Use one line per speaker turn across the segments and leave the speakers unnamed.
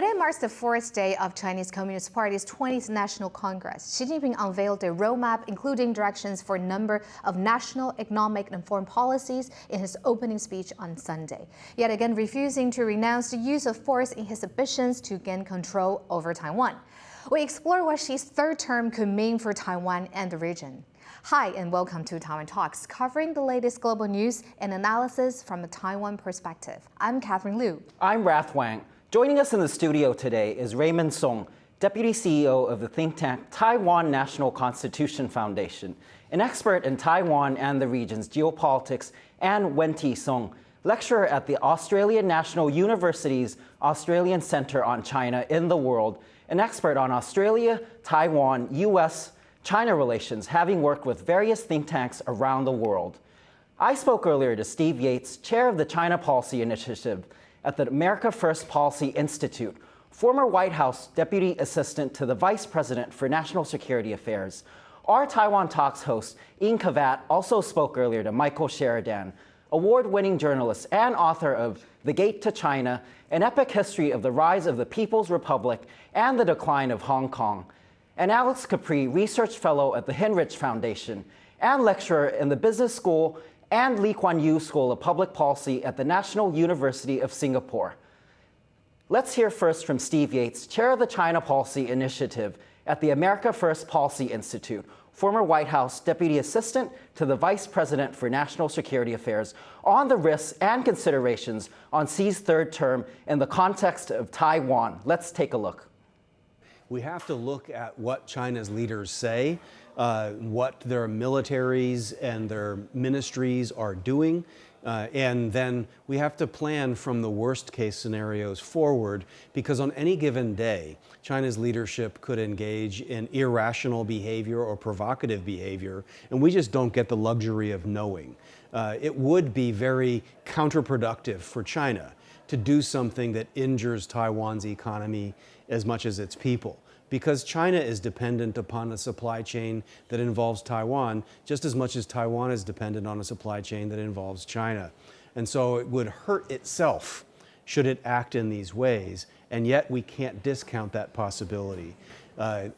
Today marks the fourth day of Chinese Communist Party's 20th National Congress. Xi Jinping unveiled a roadmap including directions for a number of national, economic and foreign policies in his opening speech on Sunday, yet again refusing to renounce the use of force in his ambitions to gain control over Taiwan. We explore what Xi's third term could mean for Taiwan and the region. Hi and welcome to Taiwan Talks, covering the latest global news and analysis from a Taiwan perspective. I'm Catherine Liu.
I'm Rath Wang. Joining us in the studio today is Raymond Sung, Deputy CEO of the think tank Taiwan National Constitution Foundation, an expert in Taiwan and the region's geopolitics, and Wen-ti Sung, lecturer at the Australian National University's Australian Centre on China in the World, an expert on Australia, Taiwan, US, China relations, having worked with various think tanks around the world. I spoke earlier to Steve Yates, chair of the China Policy Initiative at the America First Policy Institute, former White House Deputy Assistant to the Vice President for National Security Affairs. Our Taiwan Talks host, Ian Kavat, also spoke earlier to Michael Sheridan, award-winning journalist and author of The Gate to China, an epic history of the rise of the People's Republic and the decline of Hong Kong, and Alex Capri, research fellow at the Hinrich Foundation and lecturer in the Business School and Lee Kuan Yew School of Public Policy at the National University of Singapore. Let's hear first from Steve Yates, chair of the China Policy Initiative at the America First Policy Institute, former White House Deputy Assistant to the Vice President for National Security Affairs, on the risks and considerations on Xi's third term in the context of Taiwan. Let's take a look.
We have to look at what China's leaders say, what their militaries and their ministries are doing, and then we have to plan from the worst case scenarios forward, because on any given day, China's leadership could engage in irrational behavior or provocative behavior, and we just don't get the luxury of knowing. It would be very counterproductive for China to do something that injures Taiwan's economy as much as its people, because China is dependent upon a supply chain that involves Taiwan just as much as Taiwan is dependent on a supply chain that involves China. And so it would hurt itself should it act in these ways, and yet we can't discount that possibility.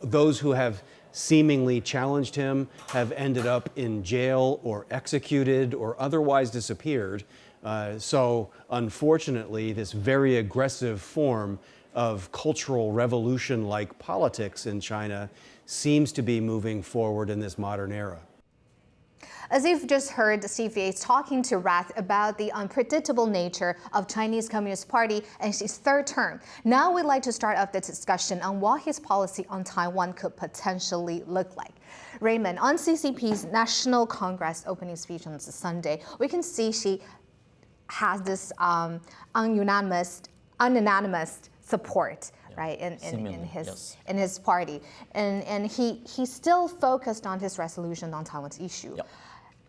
Those who have seemingly challenged him have ended up in jail or executed or otherwise disappeared. So unfortunately, this very aggressive form of cultural revolution-like politics in China seems to be moving forward in this modern era.
As you've just heard Steve Yates talking to Rath about the unpredictable nature of Chinese Communist Party and Xi's third term, now we'd like to start off the discussion on what his policy on Taiwan could potentially look like. Raymond, on CCP's National Congress opening speech on Sunday, we can see Xi has this unanimous support, right, in his party, and he still focused on his resolution on Taiwan's issue. Yep.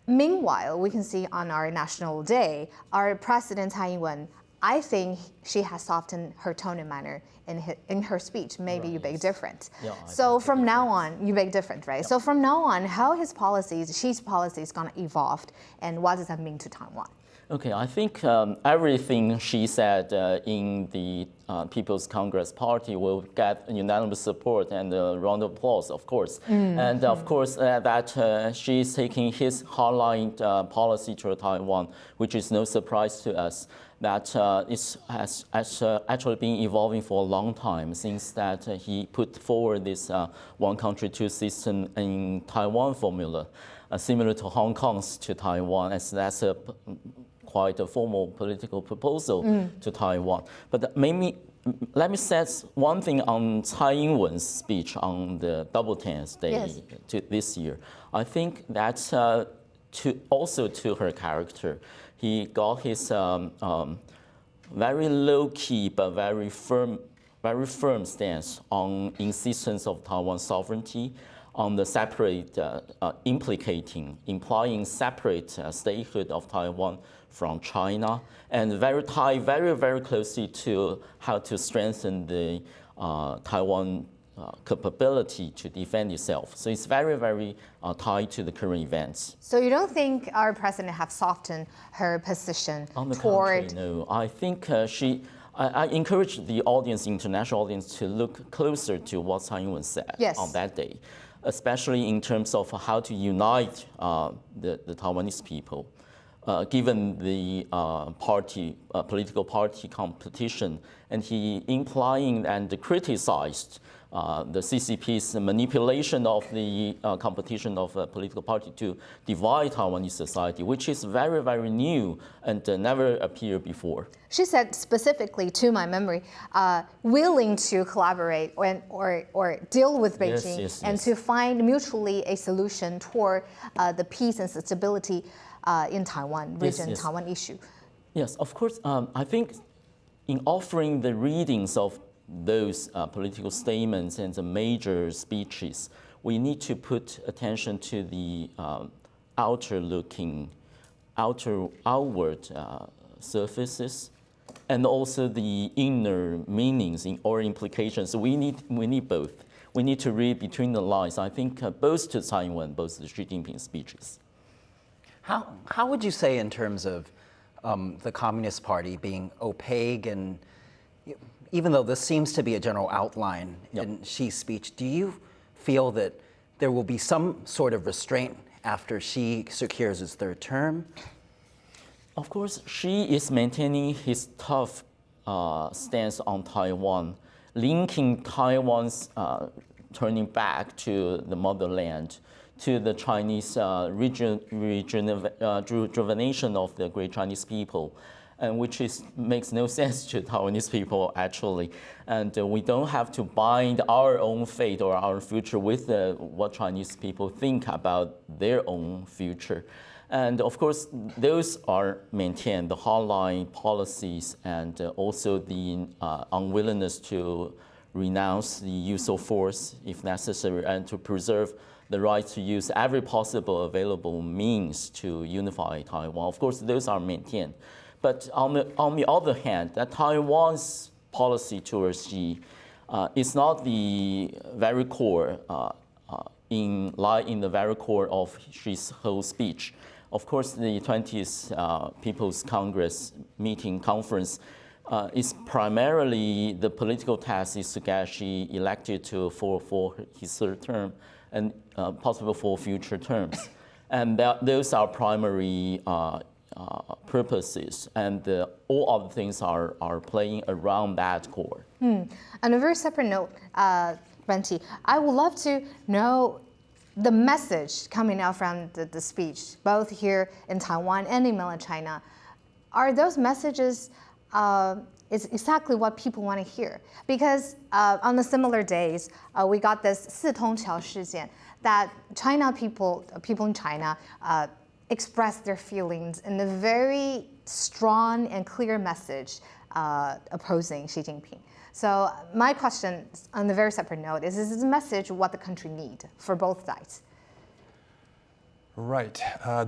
Meanwhile, we can see on our National Day, our President Taiwan, I think she has softened her tone and manner in her speech. Maybe you beg different. Yeah, so from now on, you beg different, right? Yep. So from now on, how Xi's policy is going to evolve, and what does that mean to Taiwan?
Okay, I think everything she said in the People's Congress Party will get unanimous support and a round of applause, of course. And of course, that she is taking his hardline policy toward Taiwan, which is no surprise to us. That it has actually been evolving for a long time since that he put forward this one country, two system in Taiwan formula, similar to Hong Kong's to Taiwan, as that's a quite a formal political proposal to Taiwan. But maybe let me say one thing on Tsai Ing-wen's speech on the Double Tenth Day this year. I think that's also to her character. He got his very low-key but very firm stance on insistence of Taiwan's sovereignty, on the separate, implying separate statehood of Taiwan from China, and tied very closely to how to strengthen the Taiwan capability to defend itself. So it's very tied to the current events.
So you don't think our president have softened her position
on the
toward?
Contrary, no, I think she I encourage the audience, international audience, to look closer to what Tsai Ing-wen said on that day, especially in terms of how to unite the Taiwanese people, given the political party competition. And he implying and criticized the CCP's manipulation of the competition of a political party to divide Taiwanese society, which is very, very new and never appeared before.
She said specifically, to my memory, willing to collaborate or deal with Beijing and to find mutually a solution toward the peace and stability in Taiwan region, Taiwan issue.
Yes, of course. I think in offering the readings of those political statements and the major speeches, we need to put attention to the outward surfaces, and also the inner meanings or implications. We need both. We need to read between the lines. I think both to Tsai Ing-wen, both to Xi Jinping speeches.
How would you say, in terms of the Communist Party being opaque, and even though this seems to be a general outline in Xi's speech, do you feel that there will be some sort of restraint after Xi secures his third term?
Of course, Xi is maintaining his tough stance on Taiwan, linking Taiwan's turning back to the motherland, to the Chinese rejuvenation of the great Chinese people, and which makes no sense to Taiwanese people, actually. And we don't have to bind our own fate or our future with what Chinese people think about their own future. And of course, those are maintained, the hardline policies, and also the unwillingness to renounce the use of force if necessary, and to preserve the right to use every possible available means to unify Taiwan. Of course, those are maintained. But on the other hand, that Taiwan's policy towards Xi is not the very core, lie in the very core of Xi's whole speech. Of course, the 20th People's Congress conference is primarily the political task is to get Xi elected for his third term and possible for future terms. And those are primary purposes, and all other things are playing around that core.
On a very separate note, Wen-ti, I would love to know the message coming out from the speech, both here in Taiwan and in mainland China. Are those messages is exactly what people want to hear? Because on the similar days, we got this 四通桥事件 that people in China expressed their feelings in a very strong and clear message opposing Xi Jinping. So my question, on the very separate note, is this message what the country needs for both sides?
Right.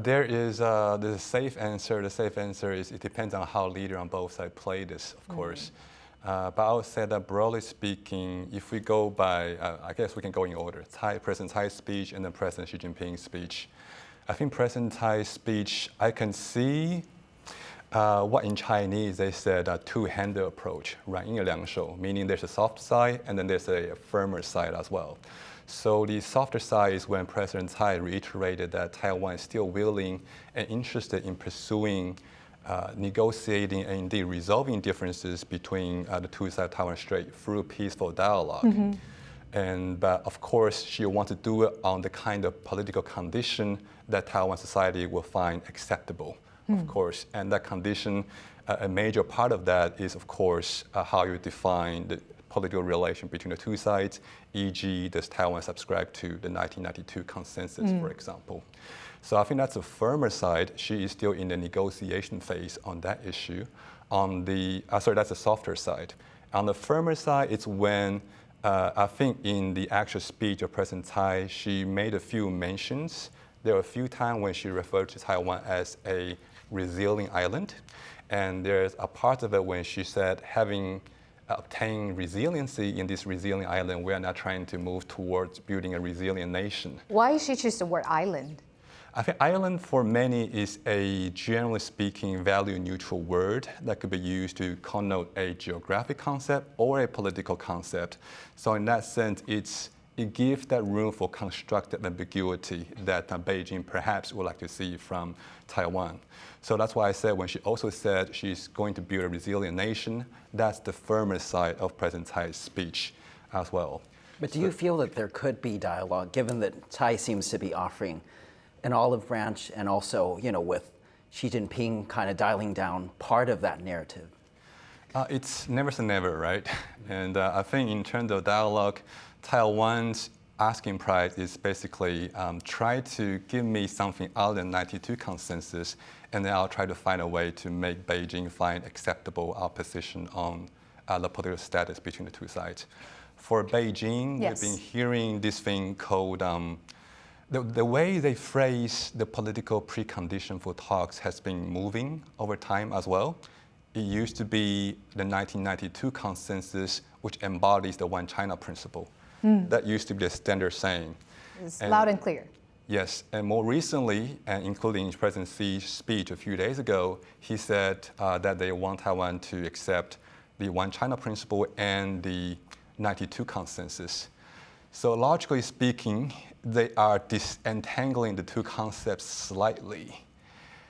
There is the safe answer. The safe answer is it depends on how leaders on both sides play this, of course. But I would say that broadly speaking, if we go by, I guess we can go in order. President Tsai's speech and then President Xi Jinping's speech. I think President Tsai's speech, I can see what in Chinese they said a two-handed approach, 软硬两手, meaning there's a soft side and then there's a firmer side as well. So the softer side is when President Tsai reiterated that Taiwan is still willing and interested in pursuing, negotiating and indeed resolving differences between the two sides of Taiwan Strait through peaceful dialogue. But of course, she wants to do it on the kind of political condition that Taiwan society will find acceptable, of course. And that condition, a major part of that is, of course, how you define the political relation between the two sides, e.g., does Taiwan subscribe to the 1992 consensus, for example. So I think that's a firmer side. She is still in the negotiation phase on that issue. That's a softer side. On the firmer side, it's when I think in the actual speech of President Tsai, she made a few mentions. There were a few times when she referred to Taiwan as a resilient island. And there's a part of it when she said, having obtained resiliency in this resilient island, we are now trying to move towards building a resilient nation.
Why did she choose the word island?
I think island for many is a, generally speaking, value-neutral word that could be used to connote a geographic concept or a political concept. So in that sense, it gives that room for constructive ambiguity that Beijing perhaps would like to see from Taiwan. So that's why I said when she also said she's going to build a resilient nation, that's the firmer side of President Tsai's speech as well.
But do you feel that there could be dialogue, given that Tsai seems to be offering an olive branch and also, with Xi Jinping kind of dialing down part of that narrative?
It's never say never, right? And I think in terms of dialogue, Taiwan's asking price is basically try to give me something other than 92 consensus, and then I'll try to find a way to make Beijing find acceptable our position on the political status between the two sides. For Beijing,
Yes.
we've been hearing this thing called, the way they phrase the political precondition for talks has been moving over time as well. It used to be the 1992 consensus, which embodies the One China principle. That used to be the standard saying.
It's loud and clear.
Yes, and more recently, and including President Xi's speech a few days ago, he said that they want Taiwan to accept the One China principle and the 92 consensus. So logically speaking, they are disentangling the two concepts slightly.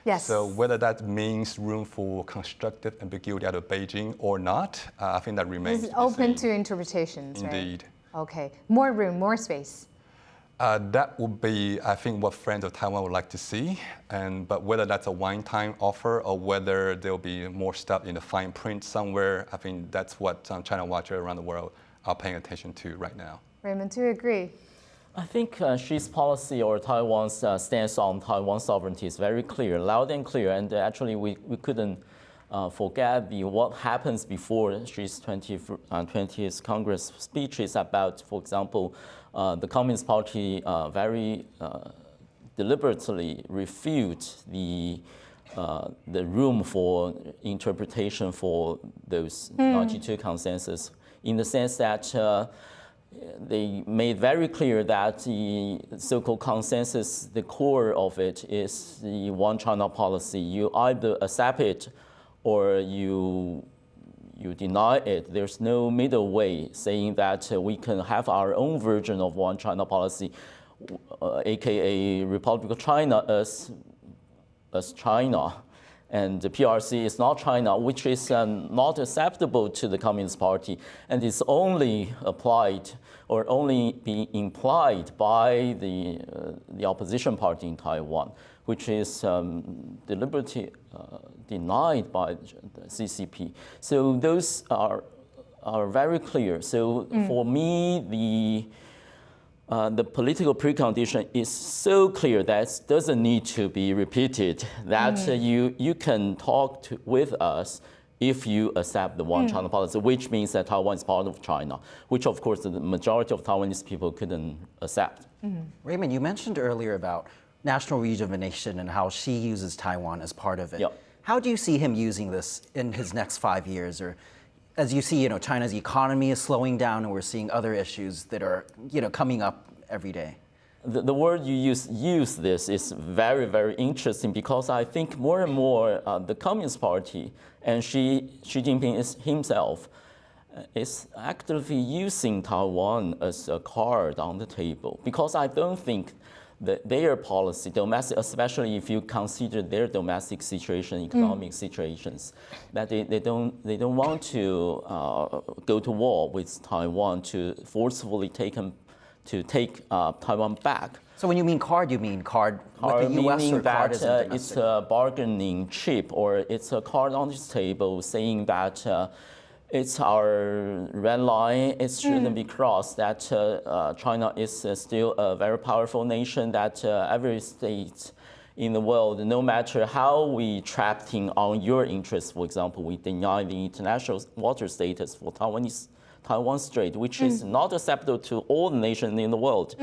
Yes.
So whether that means room for constructive ambiguity out of Beijing or not, I think that remains
It's
to be
open
seen.
to interpretations, right?
Indeed.
Okay. More room, more space.
That would be, I think, what friends of Taiwan would like to see. But whether that's a one-time offer or whether there'll be more stuff in the fine print somewhere, I think that's what China watchers around the world are paying attention to right now.
Raymond, do you agree?
I think Xi's policy or Taiwan's stance on Taiwan sovereignty is very clear, loud and clear. And actually, we couldn't forget what happens before Xi's 20th Congress speeches about, for example, the Communist Party very deliberately refute the room for interpretation for those 92 consensus, in the sense that they made very clear that the so-called consensus, the core of it is the One China policy. You either accept it or you deny it. There's no middle way, saying that we can have our own version of One China policy, aka Republic of China as China. And the PRC is not China, which is not acceptable to the Communist Party, and is only applied or only be implied by the opposition party in Taiwan, which is deliberately denied by the CCP. So those are very clear. So for me, the political precondition is so clear that it doesn't need to be repeated, that you can talk with us if you accept the One China policy, which means that Taiwan is part of China, which of course the majority of Taiwanese people couldn't accept.
Raymond, you mentioned earlier about national rejuvenation and how Xi uses Taiwan as part of it.
Yep.
How do you see him using this in his next 5 years? Or as you see, China's economy is slowing down and we're seeing other issues that are, coming up every day.
The word you use this is very, very interesting, because I think more and more the Communist Party and Xi Jinping himself is actively using Taiwan as a card on the table, because I don't think that their policy, domestic, especially if you consider their domestic situation, economic situations, that they don't want to go to war with Taiwan to forcefully take Taiwan back.
So when you mean card with the US,
meaning
or card
that
as a
it's
domestic?
a bargaining chip, or it's a card on this table saying that it's our red line, it shouldn't be crossed, that China is still a very powerful nation, that every state in the world, no matter how we trapped in on your interests, for example, we deny the international water status for Taiwan Strait, which is not acceptable to all the nations in the world.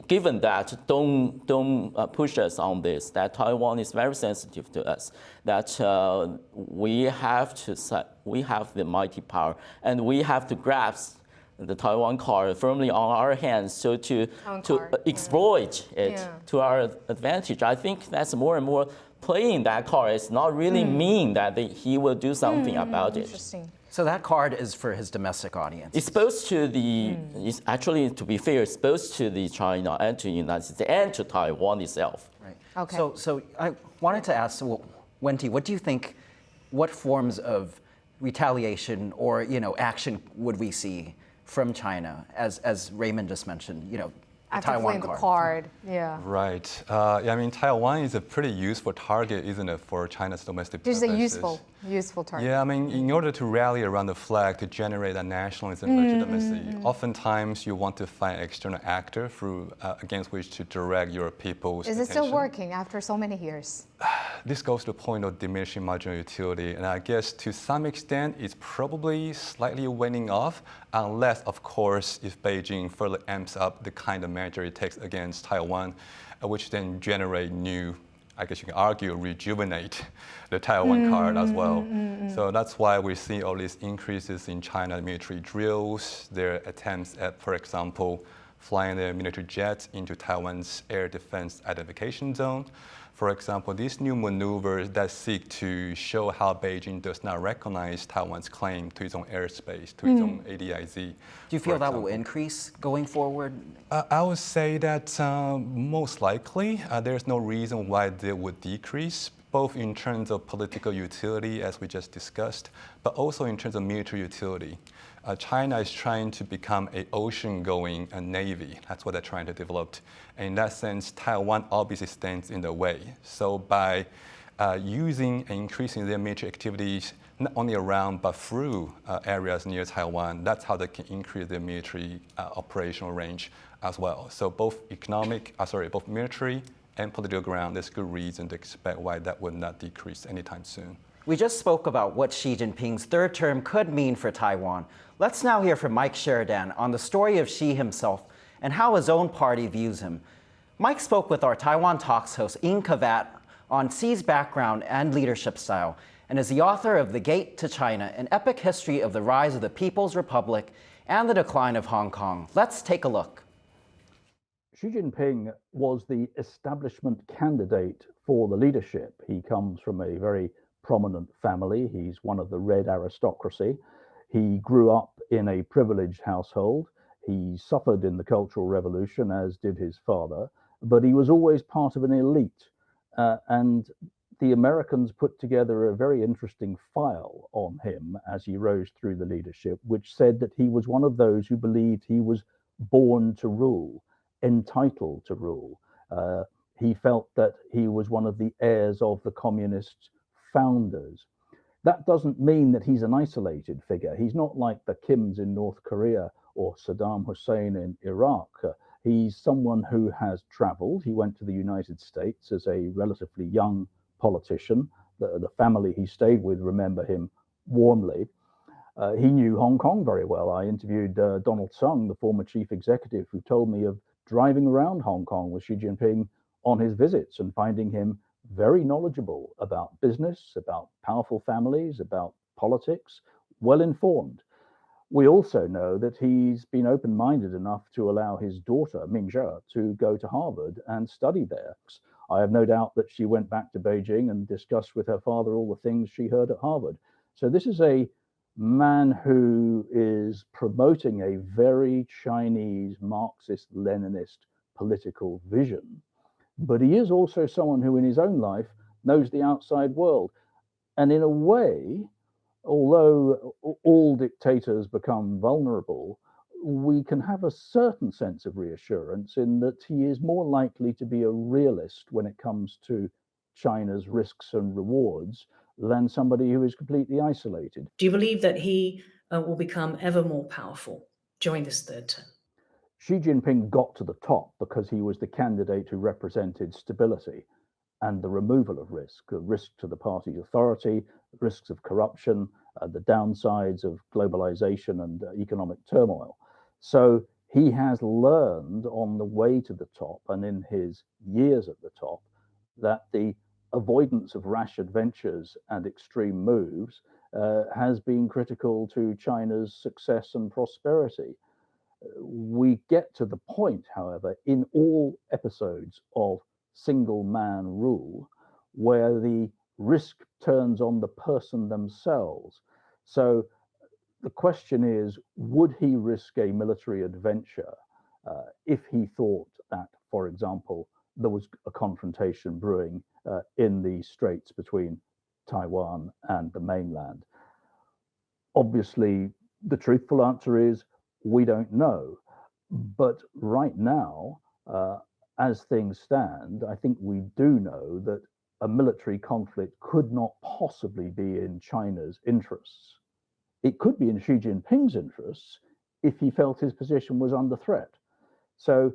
Given that, don't push us on this, that Taiwan is very sensitive to us, that we have the mighty power, and we have to grasp the Taiwan card firmly on our hands, so to exploit it to our advantage. I think that's more and more playing that card. It's not really mean that he will do something about it.
Interesting.
So that card is for his domestic audience.
It's supposed to it's actually, to be fair, it's supposed to the China and to the United States and to Taiwan itself.
Right.
Okay.
So I wanted to ask, Wen-ti, what do you think? What forms of retaliation or action would we see from China, as Raymond just mentioned?
After
Taiwan
playing the card, yeah.
Right. I mean, Taiwan is a pretty useful target, isn't it, for China's domestic
This
purposes?
is a useful target.
Yeah, I mean, in order to rally around the flag to generate that nationalism legitimacy, oftentimes you want to find an external actor against which to direct your people's
Is it
attention.
still working after so many years?
This goes to the point of diminishing marginal utility, and I guess to some extent it's probably slightly waning off, unless, of course, if Beijing further amps up the kind of measure it takes against Taiwan, which then generate new, I guess you can argue, rejuvenate the Taiwan card as well. So that's why we see all these increases in China military drills, their attempts at, for example, flying their military jets into Taiwan's air defense identification zone. For example, these new maneuvers that seek to show how Beijing does not recognize Taiwan's claim to its own airspace, to its own ADIZ.
Do you feel that will increase going forward?
I would say that most likely there's no reason why they would decrease, both in terms of political utility, as we just discussed, but also in terms of military utility. China is trying to become an ocean-going navy. That's what they're trying to develop. And in that sense, Taiwan obviously stands in the way. So by using and increasing their military activities, not only around but through areas near Taiwan, that's how they can increase their military operational range as well. So both both military and political ground, there's good reason to expect why that would not decrease anytime soon.
We just spoke about what Xi Jinping's third term could mean for Taiwan. Let's now hear from Mike Sheridan on the story of Xi himself and how his own party views him. Mike spoke with our Taiwan Talks host, Ying Kavat, on Xi's background and leadership style, and is the author of The Gate to China, an epic history of the rise of the People's Republic and the decline of Hong Kong. Let's take a look.
Xi Jinping was the establishment candidate for the leadership. He comes from a very prominent family. He's one of the red aristocracy. He grew up in a privileged household. He suffered in the Cultural Revolution, as did his father, but he was always part of an elite. And the Americans put together a very interesting file on him as he rose through the leadership, which said that he was one of those who believed he was born to rule, entitled to rule. He felt that he was one of the heirs of the communist founders. That doesn't mean that he's an isolated figure. He's not like the Kims in North Korea or Saddam Hussein in Iraq. He's someone who has traveled. He went to the United States as a relatively young politician. The family he stayed with remember him warmly. He knew Hong Kong very well. I interviewed Donald Sung, the former chief executive, who told me of driving around Hong Kong with Xi Jinping on his visits and finding him very knowledgeable about business, about powerful families, about politics, well informed. We also know that he's been open-minded enough to allow his daughter, Mingzhe, to go to Harvard and study there. I have no doubt that she went back to Beijing and discussed with her father all the things she heard at Harvard. So this is a man who is promoting a very Chinese Marxist-Leninist political vision. But he is also someone who in his own life knows the outside world. And in a way, although all dictators become vulnerable, we can have a certain sense of reassurance in that he is more likely to be a realist when it comes to China's risks and rewards than somebody who is completely isolated.
Do you believe that he will become ever more powerful during this third term?
Xi Jinping got to the top because he was the candidate who represented stability and the removal of risk to the party's authority, risks of corruption, the downsides of globalization and economic turmoil. So he has learned on the way to the top and in his years at the top that the avoidance of rash adventures and extreme moves has been critical to China's success and prosperity. We get to the point, however, in all episodes of single man rule, where the risk turns on the person themselves. So the question is, would he risk a military adventure if he thought that, for example, there was a confrontation brewing in the straits between Taiwan and the mainland? Obviously, the truthful answer is we don't know. But right now, as things stand, I think we do know that a military conflict could not possibly be in China's interests. It could be in Xi Jinping's interests if he felt his position was under threat. So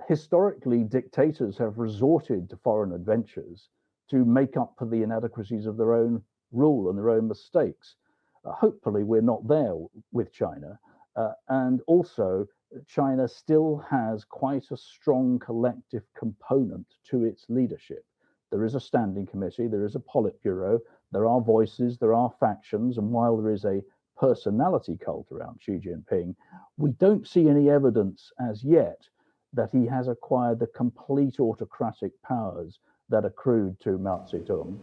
historically, dictators have resorted to foreign adventures to make up for the inadequacies of their own rule and their own mistakes. Hopefully, we're not there with China. And also, China still has quite a strong collective component to its leadership. There is a standing committee, there is a Politburo, there are voices, there are factions, and while there is a personality cult around Xi Jinping, we don't see any evidence as yet that he has acquired the complete autocratic powers that accrued to Mao Zedong.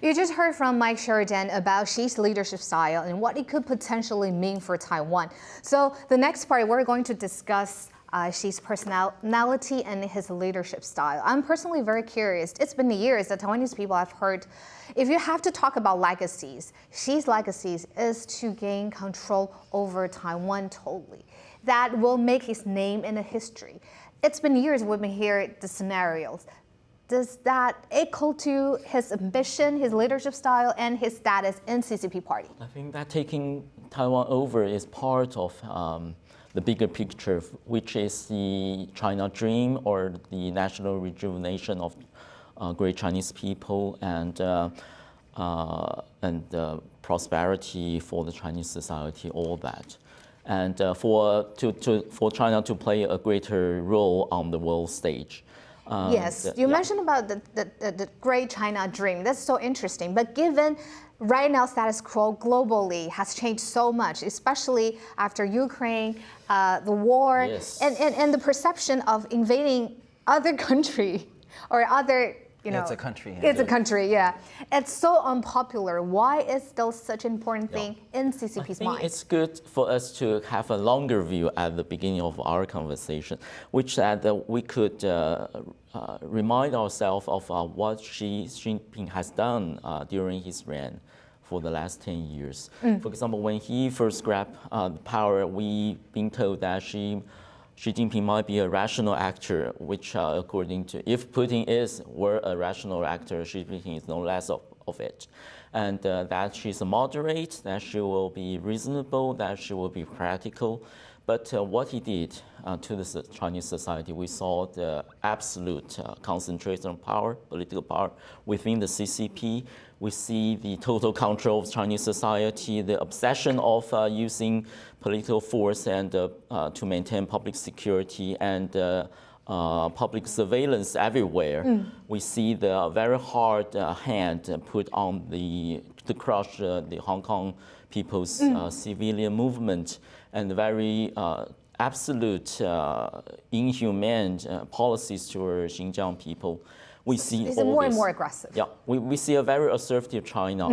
You just heard from Mike Sheridan about Xi's leadership style and what it could potentially mean for Taiwan. So the next part, we're going to discuss Xi's personality and his leadership style. I'm personally very curious. It's been years that Taiwanese people have heard, if you have to talk about legacies, Xi's legacies is to gain control over Taiwan totally. That will make his name in the history. It's been years we've been hearing the scenarios. Does that echo to his ambition, his leadership style, and his status in CCP party?
I think that taking Taiwan over is part of the bigger picture, which is the China dream or the national rejuvenation of great Chinese people and prosperity for the Chinese society, all that. And for China to play a greater role on the world stage.
Yes, you mentioned about the great China dream. That's so interesting. But given right now status quo globally has changed so much, especially after Ukraine, the war,
yes.
and the perception of invading other country or other,
it's a country.
It's a country, yeah. It's so unpopular. Why is still such an important thing in CCP's mind?
It's good for us to have a longer view at the beginning of our conversation, which that we could remind ourselves of what Xi Jinping has done during his reign for the last 10 years. For example, when he first grabbed power, we've been told that Xi Jinping might be a rational actor, which according to, if Putin were a rational actor, Xi Jinping is no less of it. And that she's a moderate, that she will be reasonable, that she will be practical. But what he did to the Chinese society, we saw the absolute concentration of power, political power within the CCP. We see the total control of Chinese society, the obsession of using political force and to maintain public security and public surveillance everywhere. We see the very hard hand put on to crush the Hong Kong people's civilian movement and very absolute inhumane policies toward Xinjiang people. We see
it's
all
more
this.
And more aggressive.
Yeah, we see a very assertive China.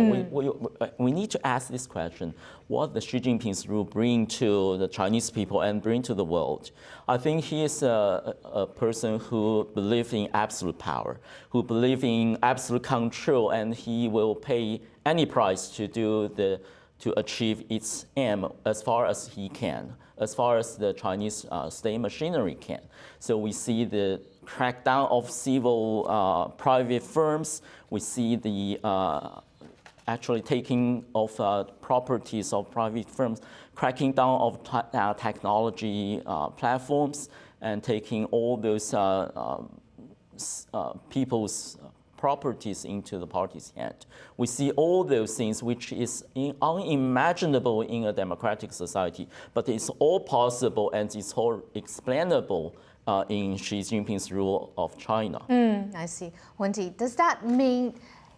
We need to ask this question: what does Xi Jinping's rule bring to the Chinese people and bring to the world? I think he is a person who believes in absolute power, who believes in absolute control, and he will pay any price to achieve its aim as far as he can, as far as the Chinese state machinery can. So we see the crackdown of civil private firms. We see the actually taking of properties of private firms, cracking down of technology platforms, and taking all those people's properties into the party's hand. We see all those things which is unimaginable in a democratic society, but it's all possible and it's all explainable in Xi Jinping's rule of China.
I see. Wen-ti, does that mean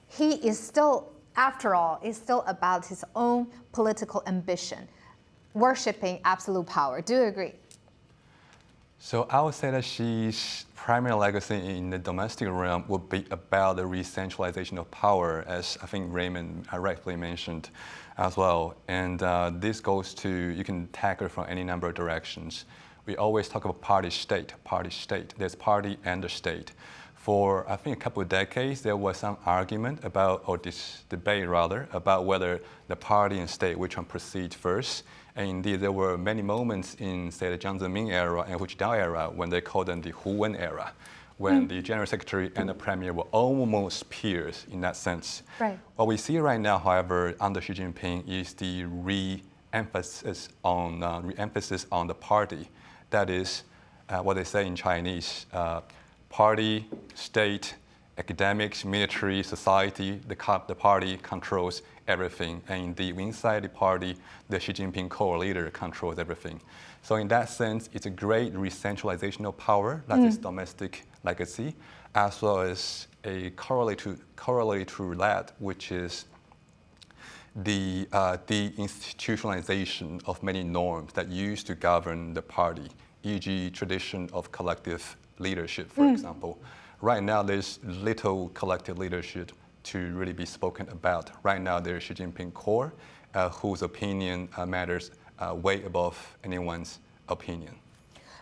he is still, after all, is still about his own political ambition? worshipping absolute power. Do you agree?
So I would say that Xi's primary legacy in the domestic realm would be about the re-centralization of power, as I think Raymond rightfully mentioned as well. And this goes to, you can tackle from any number of directions. We always talk about party state. There's party and the state. For, I think, a couple of decades, there was some argument about, or this debate rather, about whether the party and state, which one proceed first. And indeed, there were many moments in, say, the Jiang Zemin era and Hu Jintao era when they called them the Hu Wen era, when the general secretary and the premier were almost peers in that sense.
Right.
What we see right now, however, under Xi Jinping is the re-emphasis on the party. That is what they say in Chinese, party, state, academics, military, society, the party controls everything. And indeed, inside the party, the Xi Jinping core leader controls everything. So in that sense, it's a great re-centralization of power, that's its domestic legacy, as well as a corollary to that, which is the institutionalization of many norms that used to govern the party, e.g. tradition of collective leadership, for example. Right now, there's little collective leadership to really be spoken about. Right now, there's Xi Jinping core, whose opinion matters way above anyone's opinion.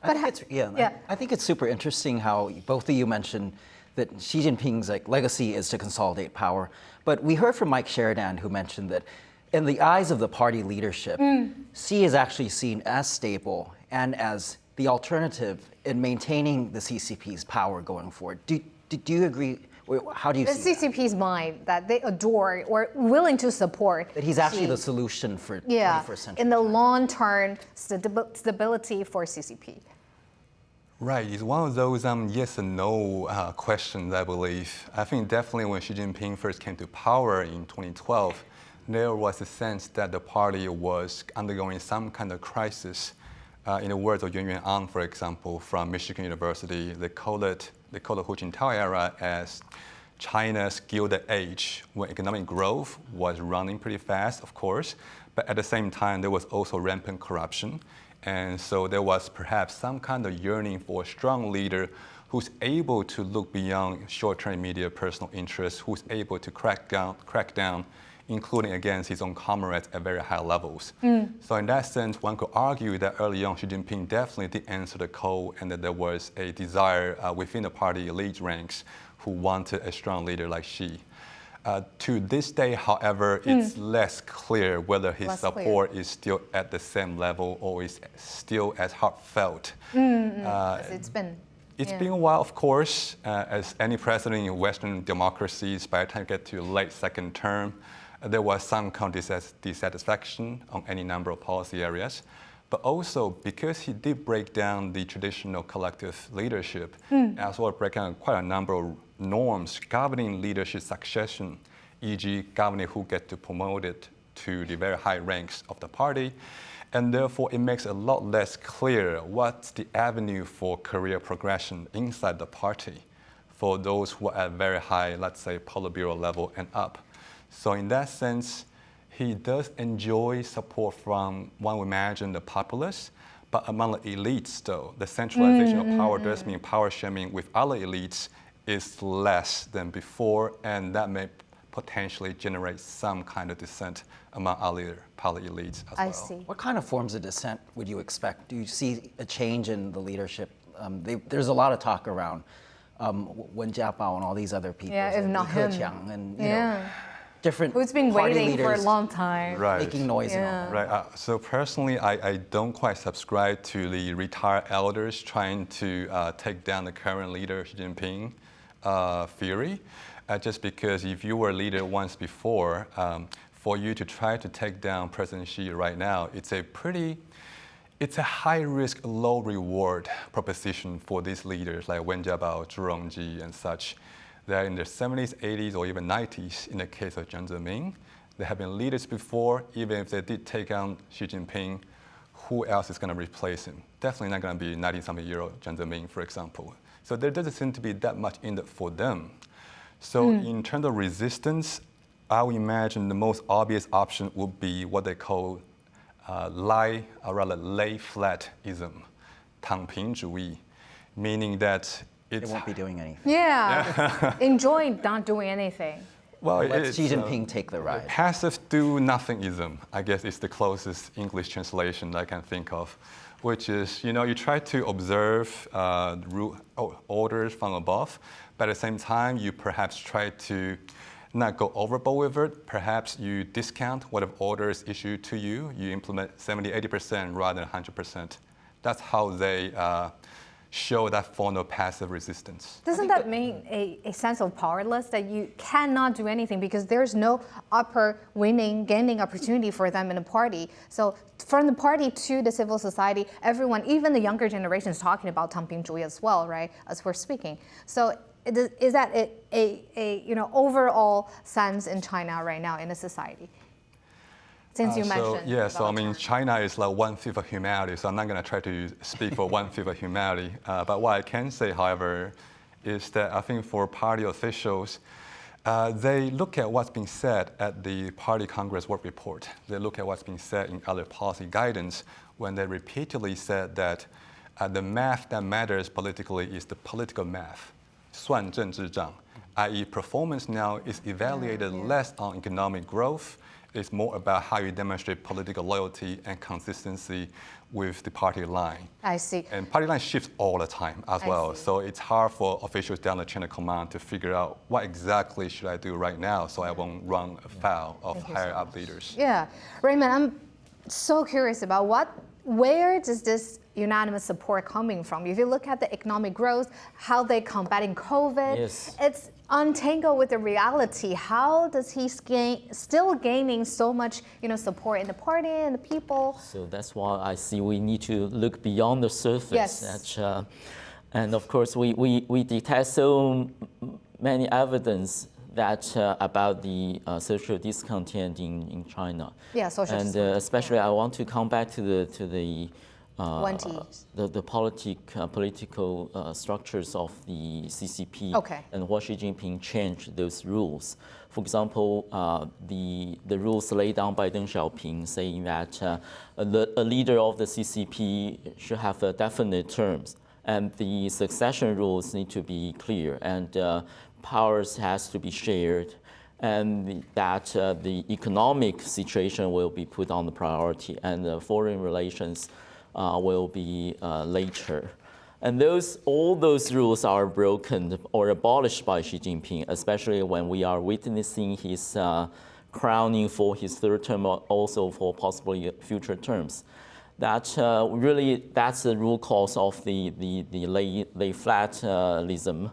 I think it's super interesting how both of you mentioned that Xi Jinping's legacy is to consolidate power. But we heard from Mike Sheridan, who mentioned that in the eyes of the party leadership, Xi is actually seen as stable and as the alternative in maintaining the CCP's power going forward. Do you agree? How do you see
the CCP's mind that they adore or willing to support?
That he's actually the solution for 21st century.
In the long-term stability for CCP.
Right, it's one of those yes and no questions, I believe. I think definitely when Xi Jinping first came to power in 2012, there was a sense that the party was undergoing some kind of crisis. In the words of Yuan Yuan, for example, from Michigan University, they call the Hu Jintao era as China's Gilded Age, when economic growth was running pretty fast, of course, but at the same time, there was also rampant corruption. And so there was perhaps some kind of yearning for a strong leader who's able to look beyond short-term immediate personal interests, who's able to crack down, including against his own comrades at very high levels. So in that sense, one could argue that early on, Xi Jinping definitely did answer the call and that there was a desire within the party elite ranks who wanted a strong leader like Xi. To this day, however, it's less clear whether his support is still at the same level or is still as heartfelt.
It's been
a while, of course, as any president in Western democracies, by the time you get to late second term, there was some kind of dissatisfaction on any number of policy areas. But also because he did break down the traditional collective leadership, as well as break down quite a number of norms governing leadership succession, e.g. governing who get to promote it to the very high ranks of the party. And therefore, it makes it a lot less clear what's the avenue for career progression inside the party for those who are at very high, let's say, Politburo level and up. So in that sense, he does enjoy support from, one would imagine, the populace, but among the elites, though, the centralization of power does mean power sharing with other elites is less than before, and that may potentially generate some kind of dissent among other party elites as well.
I see.
What kind of forms of dissent would you expect? Do you see a change in the leadership? There's a lot of talk around Wen Jiabao and all these other people.
Yeah, if not him.
And, you know, different
who's been
party
waiting for a
leaders
long time.
making noise and all that.
Right. So personally, I don't quite subscribe to the retired elders trying to take down the current leader, Xi Jinping, theory. Just because if you were a leader once before, for you to try to take down President Xi right now, it's a high-risk, low-reward proposition for these leaders like Wen Jiabao, Zhu Rongji, and such. They're in their 70s, 80s, or even 90s in the case of Jiang Zemin. They have been leaders before. Even if they did take on Xi Jinping, who else is going to replace him? Definitely not going to be 90-something-year-old Jiang Zemin, for example. So there doesn't seem to be that much in it for them. So in terms of resistance, I would imagine the most obvious option would be what they call lay flat-ism, 躺平主义, meaning that
It won't be doing anything.
Yeah. Enjoy not doing anything.
Well,
Let
it's,
Xi Jinping take the ride.
passive do-nothingism, I guess, is the closest English translation I can think of, which is, you try to observe orders from above, but at the same time, you perhaps try to not go overboard with it. Perhaps you discount whatever order is issued to you. You implement 70, 80% rather than 100%. That's how they show that form of passive resistance.
Doesn't that mean a sense of powerless, that you cannot do anything because there's no gaining opportunity for them in the party? So from the party to the civil society, everyone, even the younger generation, is talking about 躺平主义 as well, right? As we're speaking. So is that a overall sense in China right now in the society? Since you mentioned.
So I mean, China is like 1/5 of humanity, so I'm not going to try to speak for 1/5 of humanity. But what I can say, however, is that I think for party officials, they look at what's being said at the Party Congress Work Report. They look at what's being said in other policy guidance when they repeatedly said that the math that matters politically is the political math, 算政治账, i.e. performance now is evaluated less on economic growth. It's more about how you demonstrate political loyalty and consistency with the party line.
I see.
And party line shifts all the time as well. So it's hard for officials down the chain of command to figure out what exactly should I do right now so I won't run afoul of higher up leaders.
Yeah. Raymond, I'm so curious about where does this unanimous support coming from? If you look at the economic growth, how they combating COVID, it's untangled with the reality. How does he still gaining so much, support in the party and the people?
So that's why I see we need to look beyond the surface.
Yes.
And of course, we detect so many evidence that about the social discontent in China.
Yeah, social
and
discontent.
Especially, I want to come back to the
Wen-ti.
the political structures of the CCP and what Xi Jinping changed those rules. For example, the rules laid down by Deng Xiaoping saying that a leader of the CCP should have definite terms, and the succession rules need to be clear, and powers has to be shared, and that the economic situation will be put on the priority, and foreign relations will be later. And all those rules are broken or abolished by Xi Jinping, especially when we are witnessing his crowning for his third term, also for possibly future terms. That really, that's the root cause of the lay flatism.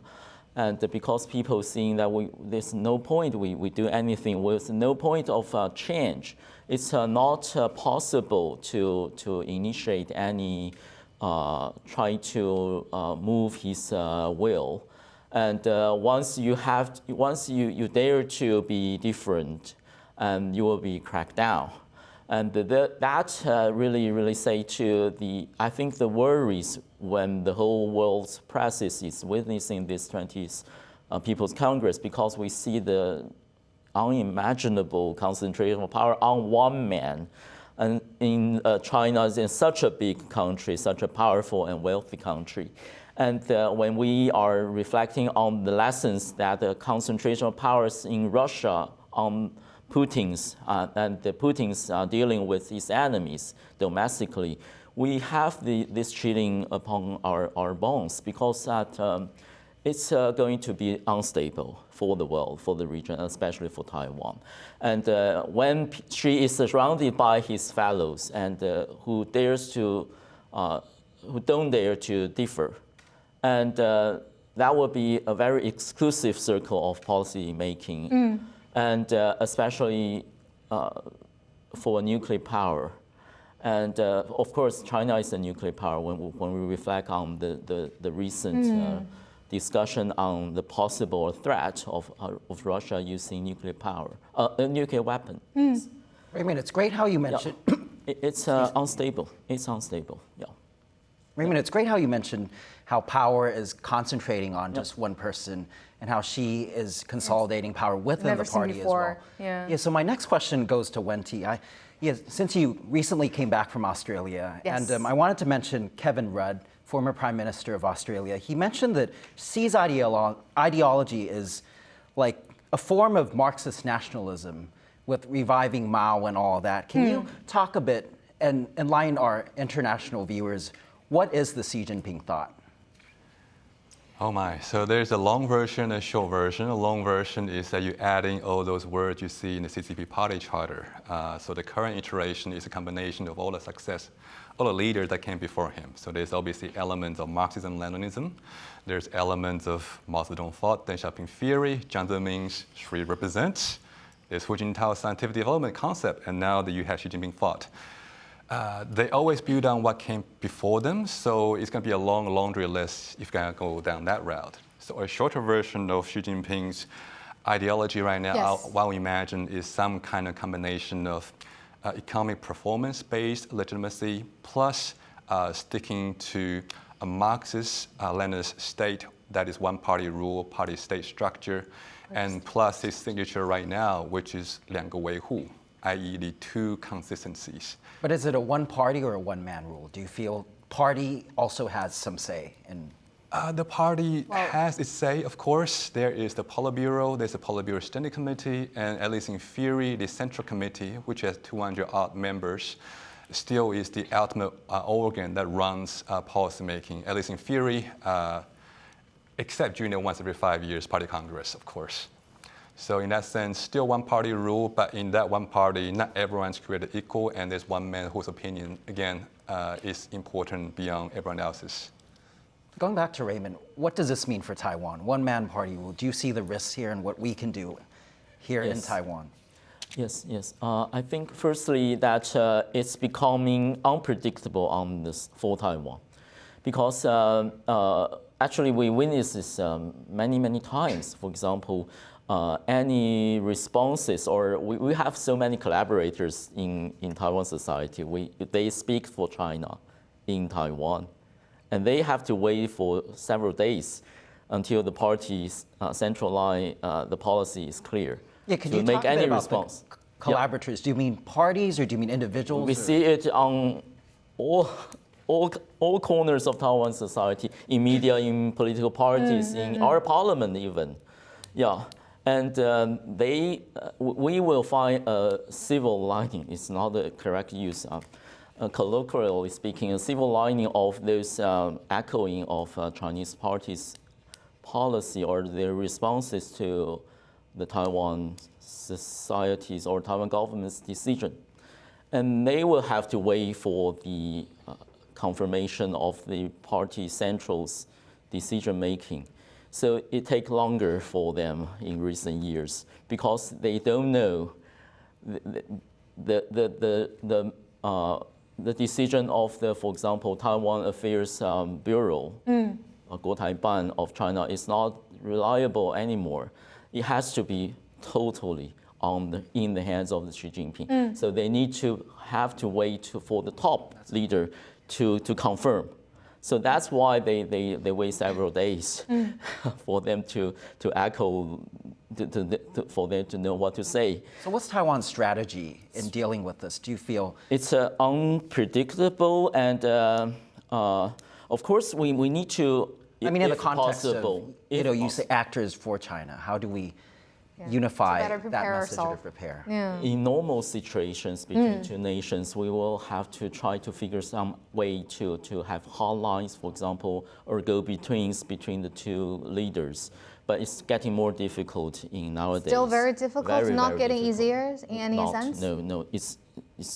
And because people seeing that there's no point we do anything, there's no point of change. It's not possible to initiate any try to move his will. And once you dare to be different, and you will be cracked down. And that really say to I think the worries when the whole world's press is witnessing this 20th People's Congress, because we see the unimaginable concentration of power on one man. And in China is in such a big country, such a powerful and wealthy country. And when we are reflecting on the lessons that the concentration of powers in Russia on Putin's and the Putin's dealing with his enemies domestically, we have this chilling upon our bones, because that it's going to be unstable for the world, for the region, especially for Taiwan. And when Xi is surrounded by his fellows and who don't dare to differ, and that will be a very exclusive circle of policy making. And especially for a nuclear power. And of course, China is a nuclear power when we reflect on the recent discussion on the possible threat of Russia using nuclear power, a nuclear weapon.
Raymond, it's great how you mentioned...
It's unstable. It's unstable, yeah.
Raymond, it's great how you mentioned how power is concentrating on just one person, and how Xi is consolidating power within the party as well.
Yeah.
So my next question goes to Wen-ti. Yes, since you recently came back from Australia,
Yes.
and I wanted to mention Kevin Rudd, former Prime Minister of Australia. He mentioned that Xi's ideology is like a form of Marxist nationalism with reviving Mao and all that. Can you talk a bit and enlighten our international viewers, what is the Xi Jinping thought?
Oh my, so there's a long version and a short version. The long version is that you're adding all those words you see in the CCP party charter. So the current iteration is a combination of all the success, all the leaders that came before him. So there's obviously elements of Marxism-Leninism. There's elements of Mao Zedong thought, Deng Xiaoping theory, Jiang Zemin's Shui represents. There's Hu Jintao's scientific development concept, and now that you have Xi Jinping thought. They always build on what came before them, so it's going to be a long laundry list if you're going to go down that route. So a shorter version of Xi Jinping's ideology right now,
Yes.
what we imagine is some kind of combination of economic performance-based legitimacy plus sticking to a Marxist-Leninist state that is one-party rule, party-state structure, and plus his signature right now, which is 两个维护, i.e. the two consistencies.
But is it a one party or a one man rule? Do you feel party also has some say in?
The party has its say, of course. There is the Politburo, there's the Politburo Standing Committee, and at least in theory, the Central Committee, which has 200-odd members, still is the ultimate organ that runs policymaking, at least in theory, except during the once every 5 years party congress, of course. So in that sense, still one party rule, but in that one party, not everyone's created equal, and there's one man whose opinion, again, is important beyond everyone else's.
Going back to Raymond, what does this mean for Taiwan? One-man party rule. Do you see the risks here and what we can do here in Taiwan?
Yes, yes. I think firstly that it's becoming unpredictable on this for Taiwan, because actually we witnessed this many times. For example, any responses, or we have so many collaborators in Taiwan society. They speak for China in Taiwan, and they have to wait for several days until the party's central line, the policy is clear.
Yeah, could
to
you
make
talk a
any
bit about
response.
the collaborators? Do you mean parties or do you mean individuals?
We see it on all corners of Taiwan society, in media, in political parties, in our parliament even. Yeah, and we will find a civil lining. It's not the correct use. Colloquially speaking, a civil lining of those echoing of Chinese parties' policy or their responses to the Taiwan society's or Taiwan government's decision. And they will have to wait for the confirmation of the party central's decision making. So it takes longer for them in recent years because they don't know the decision of the, for example, Taiwan Affairs Bureau, Guotaiban of China is not reliable anymore. It has to be totally in the hands of the Xi Jinping. So they need to have to wait for the top leader to confirm. So that's why they wait several days for them to echo, for them to know what to say.
So what's Taiwan's strategy in dealing with this? Do you feel?
It's unpredictable, and of course we need to,
I mean, in the context
possible,
of, you say actors for China, how do we unify that message to prepare?
In normal situations between two nations, we will have to try to figure some way to have hotlines, for example, or go-betweens between the two leaders. But it's getting more difficult in nowadays.
Still very difficult,
very,
not
very
getting
difficult.
easier in any sense?
No, it's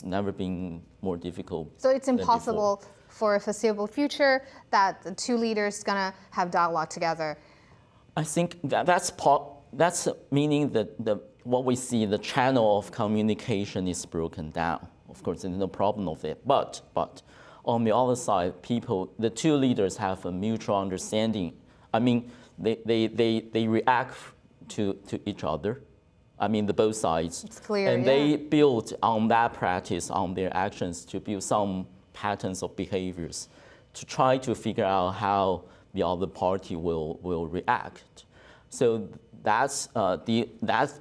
never been more difficult.
So it's
than
impossible
before.
for a foreseeable future that the two leaders gonna have dialogue together.
I think that's meaning that what we see, the channel of communication is broken down. Of course, there's no problem of it. But on the other side, the two leaders have a mutual understanding. I mean, they react to each other. I mean, both sides.
It's clear,
and they build on that practice, on their actions, to build some patterns of behaviors, to try to figure out how the other party will react. So that's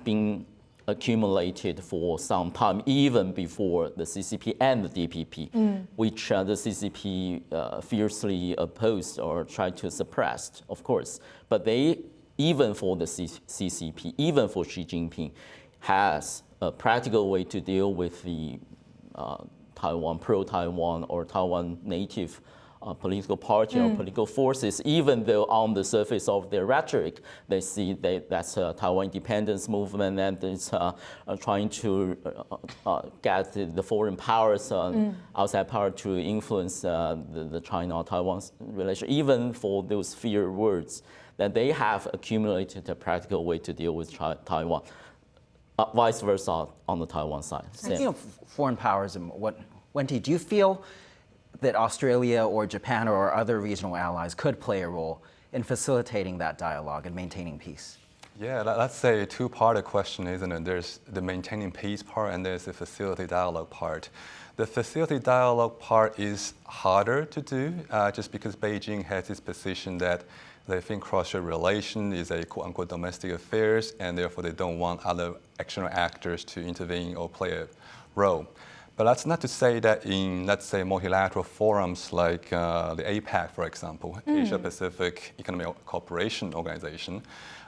been accumulated for some time, even before the CCP and the DPP, which the CCP fiercely opposed or tried to suppress, of course. But they, even for the CCP, even for Xi Jinping, has a practical way to deal with the Taiwan, pro-Taiwan or Taiwan native political party or political forces, even though on the surface of their rhetoric, they see that's a Taiwan independence movement and it's trying to get the foreign powers, outside power to influence the China-Taiwan relation, even for those fear words, that they have accumulated a practical way to deal with Taiwan. Vice versa on the Taiwan side.
Speaking of foreign powers, and Wen-ti, do you feel that Australia or Japan or other regional allies could play a role in facilitating that dialogue and maintaining peace?
Yeah, that's a two-part question, isn't it? There's the maintaining peace part and there's the facilitate dialogue part. The facilitate dialogue part is harder to do just because Beijing has this position that they think cross-strait relation is a quote-unquote domestic affairs, and therefore they don't want other external actors to intervene or play a role. But that's not to say that in, let's say, multilateral forums like the APEC, for example, Asia Pacific Economic Cooperation Organization,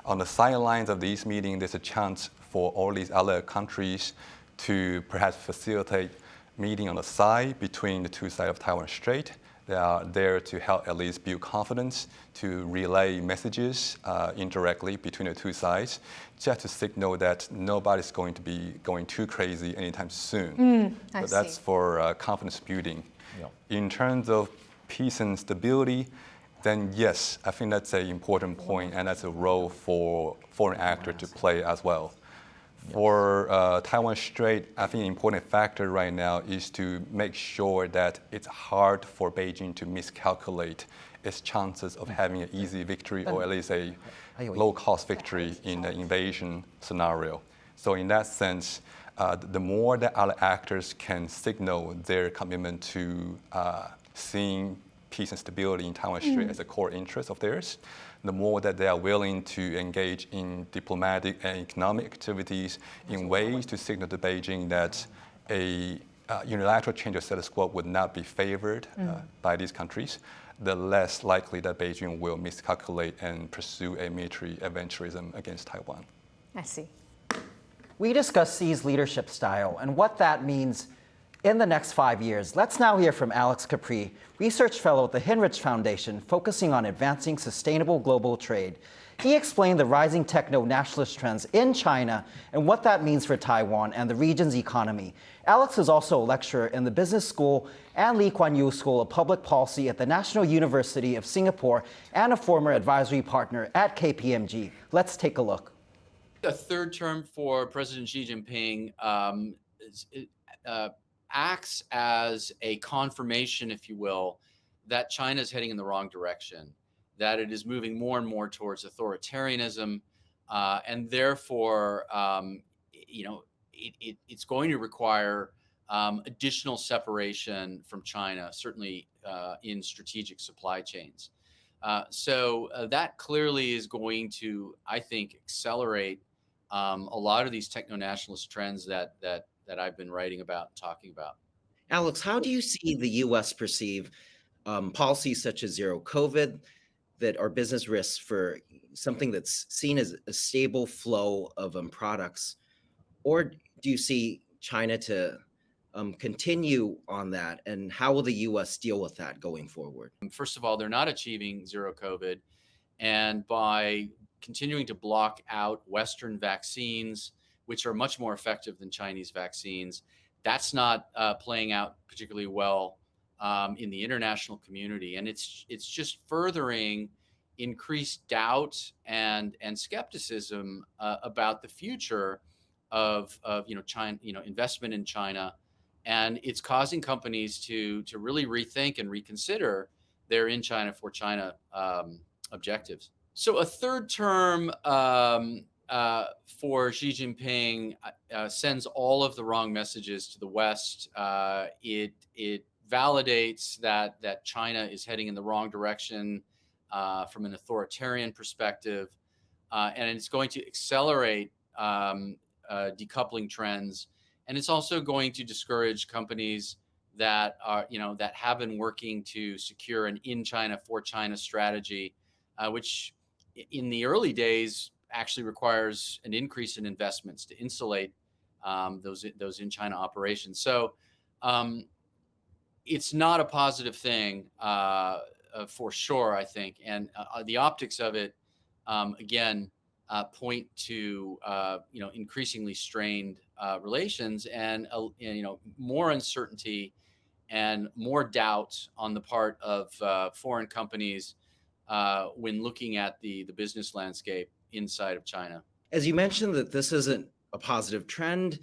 on the sidelines of these meetings, there's a chance for all these other countries to perhaps facilitate meeting on the side between the two sides of Taiwan Strait. They are there to help at least build confidence, to relay messages indirectly between the two sides, just to signal that nobody's going to be going too crazy anytime soon. But that's for confidence building. Yeah. In terms of peace and stability, then yes, I think that's an important point, and that's a role for foreign actors to play as well. For Taiwan Strait, I think an important factor right now is to make sure that it's hard for Beijing to miscalculate its chances of having an easy victory or at least a low-cost victory in the invasion scenario. So in that sense, the more that other actors can signal their commitment to seeing peace and stability in Taiwan Strait as a core interest of theirs, the more that they are willing to engage in diplomatic and economic activities in ways to signal to Beijing that a unilateral change of status quo would not be favored by these countries, the less likely that Beijing will miscalculate and pursue a military adventurism against Taiwan.
I see.
We discussed Xi's leadership style and what that means in the next 5 years. Let's now hear from Alex Capri, research fellow at the Hinrich Foundation, focusing on advancing sustainable global trade. He explained the rising techno-nationalist trends in China and what that means for Taiwan and the region's economy. Alex is also a lecturer in the Business School and Lee Kuan Yew School of Public Policy at the National University of Singapore and a former advisory partner at KPMG. Let's take a look.
A third term for President Xi Jinping acts as a confirmation, if you will, that China is heading in the wrong direction, that it is moving more and more towards authoritarianism, and therefore, it's going to require additional separation from China, certainly in strategic supply chains. So that clearly is going to, I think, accelerate a lot of these techno-nationalist trends that I've been writing about and talking about.
Alex, how do you see the U.S. perceive policies such as zero COVID that are business risks for something that's seen as a stable flow of products? Or do you see China to continue on that? And how will the U.S. deal with that going forward?
First of all, they're not achieving zero COVID. And by continuing to block out Western vaccines, which are much more effective than Chinese vaccines, that's not playing out particularly well in the international community. And it's just furthering increased doubt and skepticism about the future of China, investment in China. And it's causing companies to really rethink and reconsider their in China for China objectives. So a third term for Xi Jinping sends all of the wrong messages to the West. It validates that China is heading in the wrong direction from an authoritarian perspective, and it's going to accelerate decoupling trends, and it's also going to discourage companies that are, that have been working to secure an in China for China strategy, which in the early days actually requires an increase in investments to insulate those in China operations. So it's not a positive thing for sure, I think, and the optics of it again point to increasingly strained relations and more uncertainty and more doubt on the part of foreign companies when looking at the business landscape inside of China.
As you mentioned that this isn't a positive trend,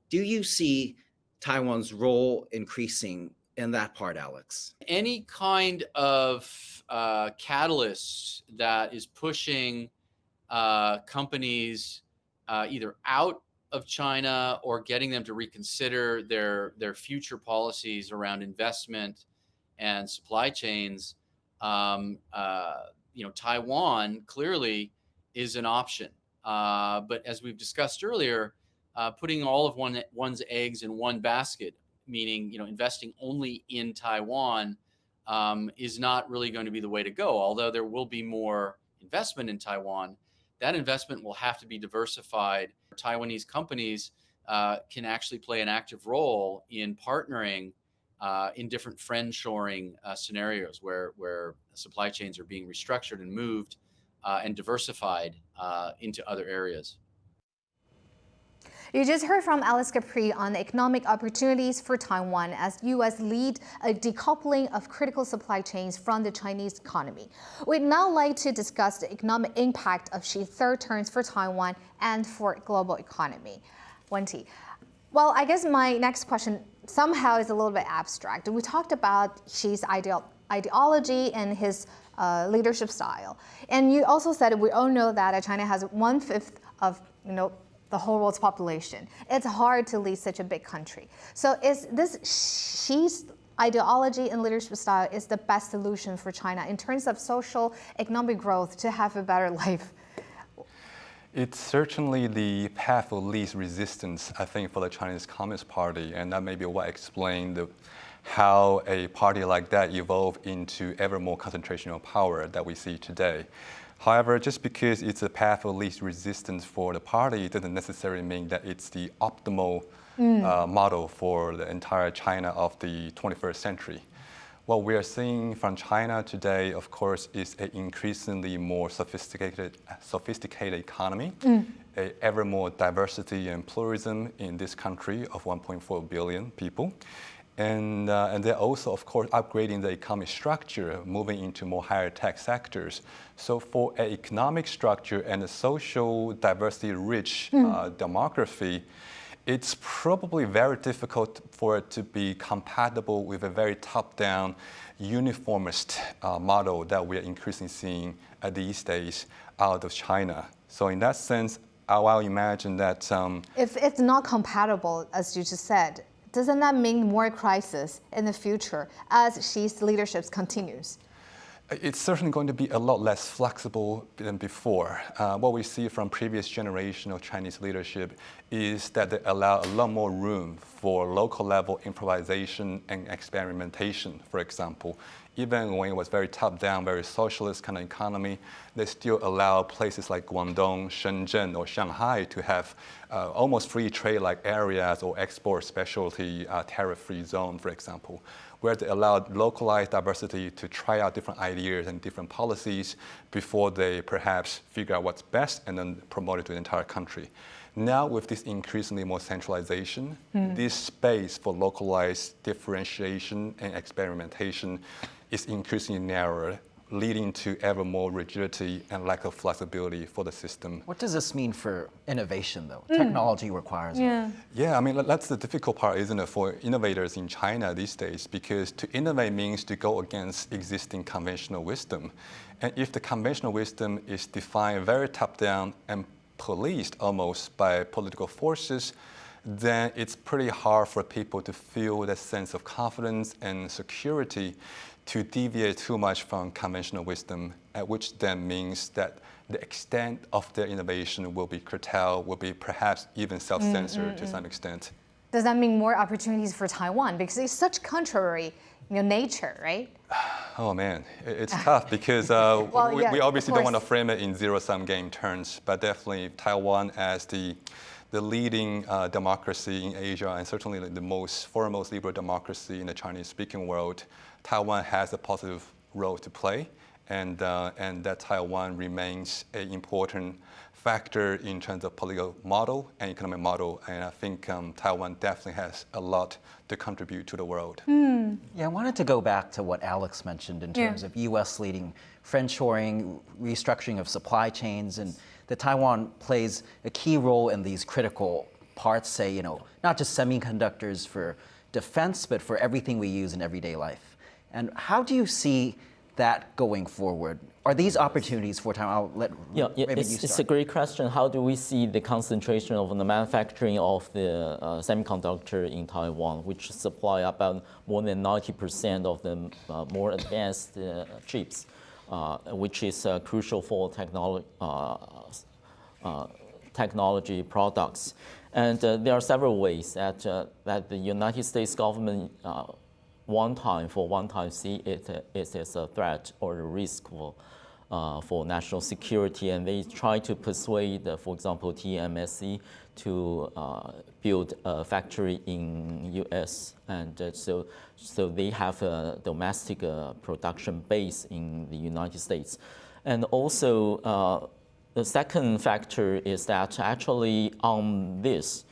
do you see Taiwan's role increasing in that part, Alex?
Any kind of catalyst that is pushing companies either out of China or getting them to reconsider their future policies around investment and supply chains, Taiwan clearly is an option. But as we've discussed earlier, putting all of one's eggs in one basket, meaning investing only in Taiwan, is not really going to be the way to go. Although there will be more investment in Taiwan, that investment will have to be diversified. Taiwanese companies can actually play an active role in partnering in different friend-shoring scenarios where supply chains are being restructured and moved and diversified into other areas.
You just heard from Alex Capri on economic opportunities for Taiwan as U.S. lead a decoupling of critical supply chains from the Chinese economy. We'd now like to discuss the economic impact of Xi's third terms for Taiwan and for global economy. Wen-ti. Well, I guess my next question somehow is a little bit abstract. We talked about Xi's ideology and his leadership style. And you also said we all know that China has 1/5 of the whole world's population. It's hard to lead such a big country. So is this Xi's ideology and leadership style is the best solution for China in terms of social economic growth to have a better life?
It's certainly the path of least resistance, I think, for the Chinese Communist Party, and that may be what explained how a party like that evolved into ever more concentration of power that we see today. However, just because it's a path of least resistance for the party, it doesn't necessarily mean that it's the optimal model for the entire China of the 21st century. What we are seeing from China today, of course, is an increasingly more sophisticated economy, a ever more diversity and pluralism in this country of 1.4 billion people. And they're also, of course, upgrading the economic structure, moving into more higher tech sectors. So for an economic structure and a social diversity-rich demography, it's probably very difficult for it to be compatible with a very top-down, uniformist model that we are increasingly seeing these days out of China. So in that sense, I'll imagine that...
if it's not compatible, as you just said, doesn't that mean more crisis in the future as Xi's leadership continues?
It's certainly going to be a lot less flexible than before. What we see from previous generation of Chinese leadership is that they allow a lot more room for local level improvisation and experimentation, for example. Even when it was very top-down, very socialist kind of economy, they still allow places like Guangdong, Shenzhen, or Shanghai to have almost free trade-like areas or export specialty tariff-free zone, for example, where they allowed localized diversity to try out different ideas and different policies before they perhaps figure out what's best and then promote it to the entire country. Now with this increasingly more centralization, this space for localized differentiation and experimentation is increasingly narrower, leading to ever more rigidity and lack of flexibility for the system.
What does this mean for innovation, though? Technology requires it.
Yeah, I mean, that's the difficult part, isn't it, for innovators in China these days, because to innovate means to go against existing conventional wisdom. And if the conventional wisdom is defined very top-down and policed almost by political forces, then it's pretty hard for people to feel that sense of confidence and security to deviate too much from conventional wisdom, which then means that the extent of their innovation will be curtailed, will be perhaps even self-censored to some extent.
Does that mean more opportunities for Taiwan? Because it's such contrary nature, right?
Oh man, it's tough because we obviously don't want to frame it in zero-sum game terms, but definitely Taiwan as the leading democracy in Asia and certainly the foremost liberal democracy in the Chinese-speaking world, Taiwan has a positive role to play, and that Taiwan remains an important factor in terms of political model and economic model, and I think Taiwan definitely has a lot to contribute to the world.
Yeah, I wanted to go back to what Alex mentioned in terms of U.S. leading friendshoring, restructuring of supply chains, and that Taiwan plays a key role in these critical parts, say, not just semiconductors for defense, but for everything we use in everyday life. And how do you see that going forward? Are these opportunities for Taiwan? I'll let Raymond,
it's a great question. How do we see the concentration of the manufacturing of the semiconductor in Taiwan, which supply about more than 90% of the more advanced chips, which is crucial for technology products. And there are several ways that the United States government one time see it as a threat or a risk for national security, and they try to persuade, for example, TSMC to build a factory in U.S. and so they have a domestic production base in the United States. And also the second factor is that actually on this,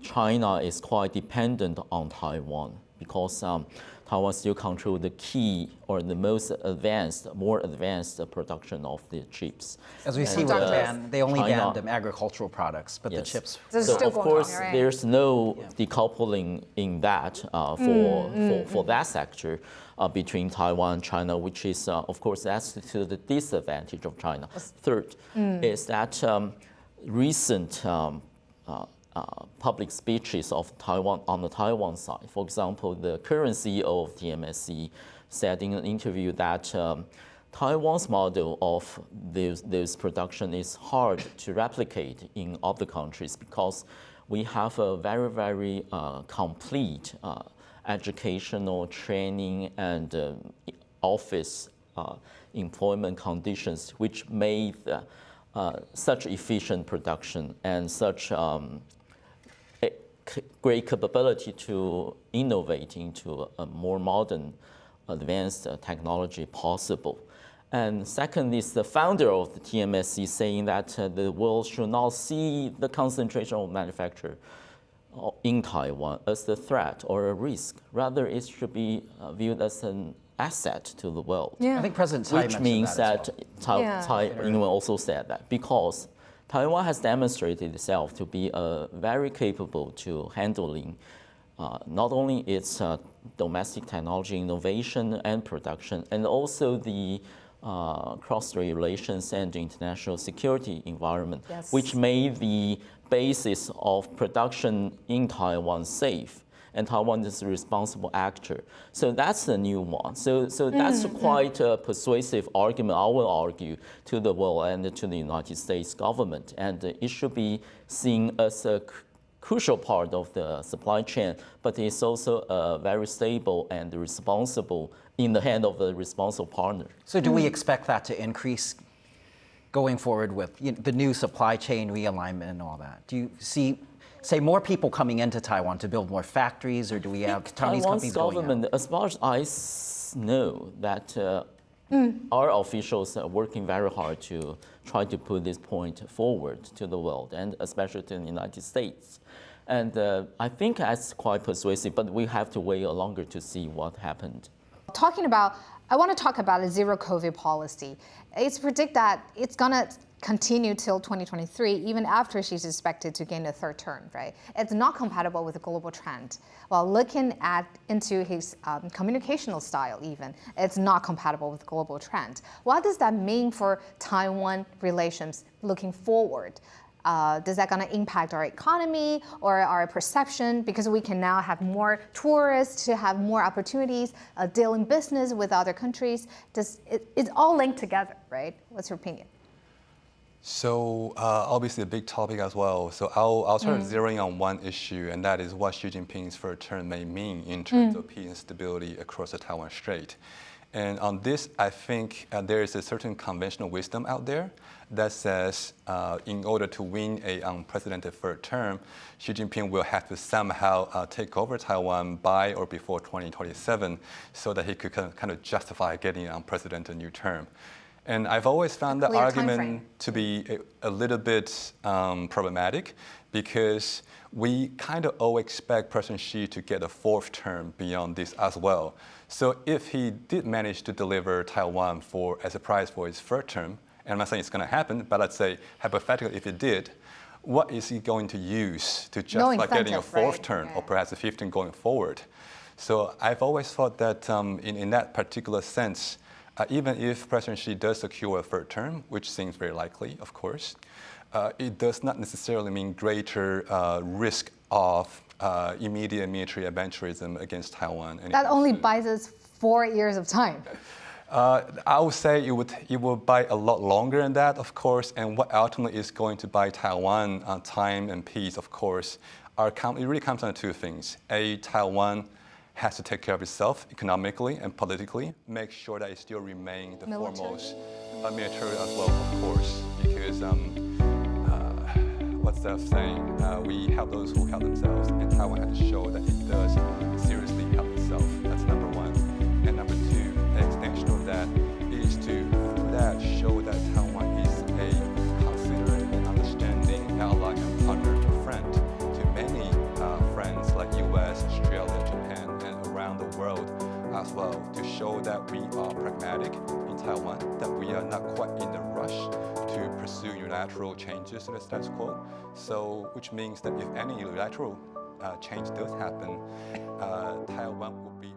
China is quite dependent on Taiwan, because Taiwan still controls the key or the more advanced production of the chips.
As we see with the ban, they only banned agricultural products, but the chips.
So of course, there's no decoupling in that for that sector between Taiwan and China, which is, of course, that's to the disadvantage of China. Third is that recent public speeches of Taiwan on the Taiwan side. For example, the current CEO of TSMC said in an interview that Taiwan's model of this production is hard to replicate in other countries because we have a very, very complete educational training and office employment conditions, which made such efficient production and such great capability to innovate into a more modern, advanced technology possible. And second is the founder of the TSMC saying that the world should not see the concentration of manufacture in Taiwan as a threat or a risk. Rather, it should be viewed as an asset to the world.
I think President Tsai
which means that
well.
Tsai also said that because Taiwan has demonstrated itself to be very capable to handling not only its domestic technology innovation and production, and also the cross-strait relations and the international security environment, which made the basis of production in Taiwan safe. And Taiwan is a responsible actor. So that's the new one. So that's quite a persuasive argument, I will argue, to the world and to the United States government. And it should be seen as a crucial part of the supply chain, but it's also very stable and responsible in the hand of a responsible partner.
So do we expect that to increase going forward with the new supply chain realignment and all that? Do you see, say, more people coming into Taiwan to build more factories, or do we have Chinese companies going out?
Government, as far as I know, that our officials are working very hard to try to put this point forward to the world, and especially to the United States. And I think that's quite persuasive, but we have to wait longer to see what happened.
I want to talk about a zero COVID policy. It's predicted that it's going to continue till 2023, even after she's expected to gain a third term, right? It's not compatible with the global trend. Well, looking into his communicational style even, it's not compatible with global trend. What does that mean for Taiwan relations looking forward? Does that going to impact our economy or our perception? Because we can now have more tourists to have more opportunities dealing business with other countries. It's all linked together, right? What's your opinion?
So obviously a big topic as well. So I'll start zeroing on one issue, and that is what Xi Jinping's third term may mean in terms of peace and stability across the Taiwan Strait. And on this, I think there is a certain conventional wisdom out there that says in order to win an unprecedented third term, Xi Jinping will have to somehow take over Taiwan by or before 2027 so that he could kind of justify getting an unprecedented new term. And I've always found that argument to be a little bit problematic because we kind of all expect President Xi to get a fourth term beyond this as well. So if he did manage to deliver Taiwan as a prize for his third term, and I'm not saying it's going to happen, but let's say hypothetically if it did, what is he going to use to justify getting a fourth term or perhaps a fifth term going forward? So I've always thought that in that particular sense, even if President Xi does secure a third term, which seems very likely, of course, it does not necessarily mean greater risk of immediate military adventurism against Taiwan.
That only buys us 4 years of time.
I would say it would buy a lot longer than that, of course, and what ultimately is going to buy Taiwan time and peace, of course, it really comes down to two things. Taiwan has to take care of itself economically and politically, make sure that it still remains the foremost military as well, of course, because what's that saying? We help those who help themselves, and Taiwan has to show that it does seriously help itself. That's number one. And number two, an extension of that is to show that Taiwan is a considerate and understanding ally and partner and friend to many friends like US, Australia, Japan, and around the world as well, to show that we are pragmatic in Taiwan, that we are not quite in a rush to pursue unilateral changes to the status quo. So, which means that if any unilateral change does happen, Taiwan will be